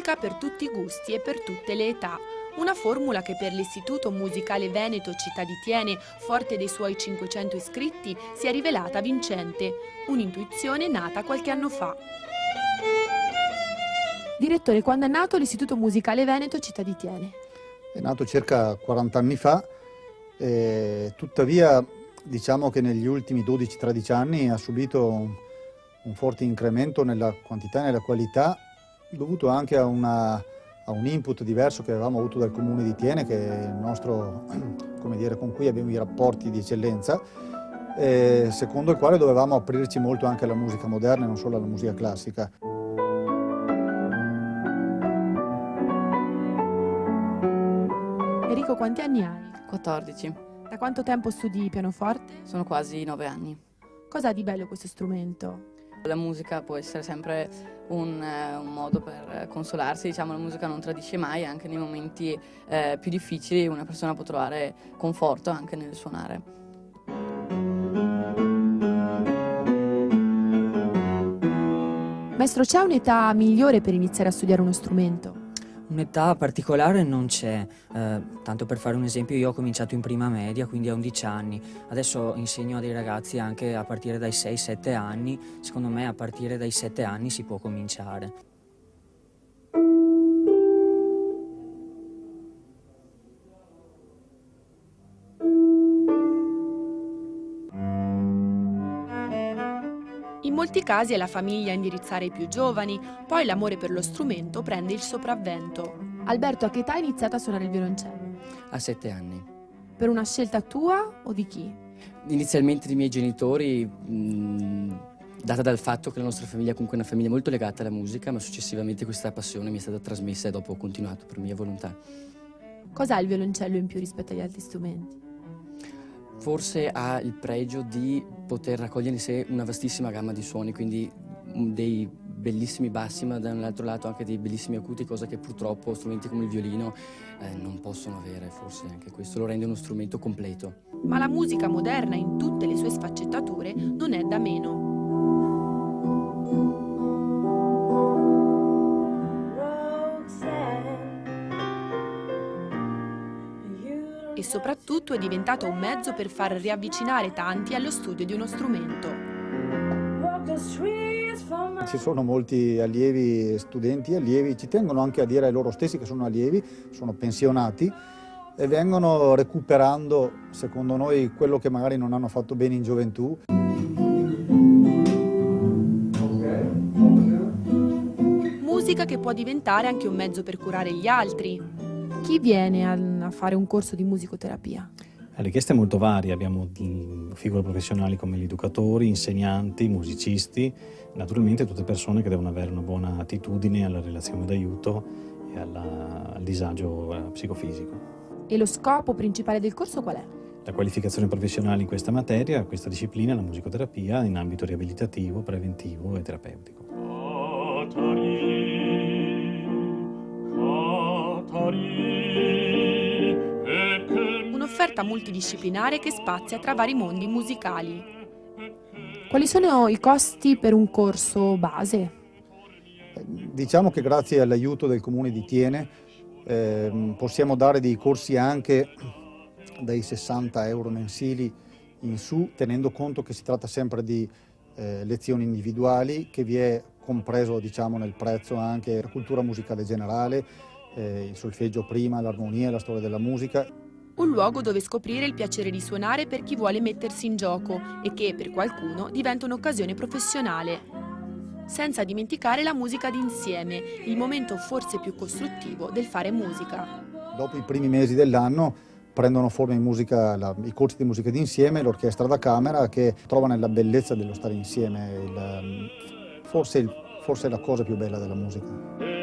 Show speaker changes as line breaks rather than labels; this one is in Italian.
musica per tutti i gusti e per tutte le età. Una formula che per l'Istituto Musicale Veneto Città di Tiene, forte dei suoi 500 iscritti, si è rivelata vincente. Un'intuizione nata qualche anno fa. Direttore, quando è nato l'Istituto Musicale Veneto Città di Tiene?
È nato circa 40 anni fa, tuttavia diciamo che negli ultimi 12-13 anni ha subito un forte incremento nella quantità e nella qualità, dovuto anche a un input diverso che avevamo avuto dal Comune di Tiene, che è il nostro, come dire, con cui abbiamo i rapporti di eccellenza, secondo il quale dovevamo aprirci molto anche alla musica moderna e non solo alla musica classica.
Enrico, quanti anni hai?
14.
Da quanto tempo studi pianoforte?
Sono quasi 9 anni.
Cosa ha di bello questo strumento?
La musica può essere sempre un modo per consolarsi, diciamo, la musica non tradisce mai, anche nei momenti più difficili una persona può trovare conforto anche nel suonare.
Maestro, c'è un'età migliore per iniziare a studiare uno strumento?
Un'età particolare non c'è, tanto per fare un esempio io ho cominciato in prima media, quindi a 11 anni, adesso insegno a dei ragazzi anche a partire dai 6-7 anni, secondo me a partire dai 7 anni si può cominciare.
In molti casi è la famiglia a indirizzare i più giovani, poi l'amore per lo strumento prende il sopravvento. Alberto, a che età hai iniziato a suonare il violoncello?
A 7 anni.
Per una scelta tua o di chi?
Inizialmente dei miei genitori, data dal fatto che la nostra famiglia è comunque una famiglia molto legata alla musica, ma successivamente questa passione mi è stata trasmessa e dopo ho continuato per mia volontà.
Cos'ha il violoncello in più rispetto agli altri strumenti?
Forse ha il pregio di poter raccogliere in sé una vastissima gamma di suoni, quindi dei bellissimi bassi, ma dall'altro lato anche dei bellissimi acuti, cosa che purtroppo strumenti come il violino non possono avere, forse anche questo lo rende uno strumento completo.
Ma la musica moderna in tutte le sue sfaccettature non è da meno. E soprattutto è diventato un mezzo per far riavvicinare tanti allo studio di uno strumento.
Ci sono molti allievi, studenti allievi, ci tengono anche a dire ai loro stessi che sono allievi, sono pensionati e vengono recuperando, secondo noi, quello che magari non hanno fatto bene in gioventù.
Musica che può diventare anche un mezzo per curare gli altri. Chi viene a fare un corso di musicoterapia?
La richiesta è molto varia, abbiamo figure professionali come gli educatori, insegnanti, musicisti, naturalmente tutte persone che devono avere una buona attitudine alla relazione d'aiuto e al disagio psicofisico.
E lo scopo principale del corso qual è?
La qualificazione professionale in questa materia, questa disciplina, la musicoterapia in ambito riabilitativo, preventivo e terapeutico.
Un'offerta multidisciplinare che spazia tra vari mondi musicali. Quali sono i costi per un corso base?
Diciamo che grazie all'aiuto del Comune di Tiene possiamo dare dei corsi anche dai 60 euro mensili in su, tenendo conto che si tratta sempre di lezioni individuali, che vi è compreso, diciamo, nel prezzo anche la cultura musicale generale, il solfeggio prima, l'armonia, la storia della musica.
Un luogo dove scoprire il piacere di suonare per chi vuole mettersi in gioco e che, per qualcuno, diventa un'occasione professionale. Senza dimenticare la musica d'insieme, il momento forse più costruttivo del fare musica.
Dopo i primi mesi dell'anno prendono forma in musica i corsi di musica d'insieme, l'orchestra da camera che trova nella bellezza dello stare insieme, forse è la cosa più bella della musica.